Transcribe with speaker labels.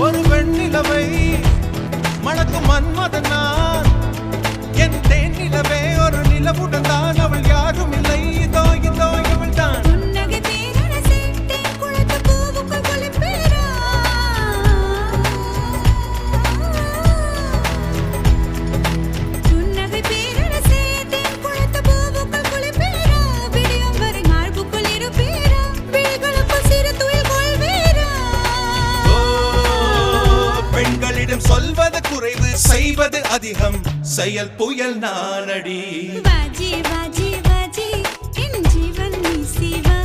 Speaker 1: ஒரு வெண்ணிலவை மணக்கும் மன்மதன் நான். என் தேனிலவே ஒரு நிலவுடன் தான். அவள் யாரும் இல்லை, இதோ இதோ இவள் தான். சொல்வது குறைவு, செய்வது அதிகம். செயல் புயல் நானடி.
Speaker 2: வாஜி வாஜி வாஜி என் ஜீவன் நீ சிவா.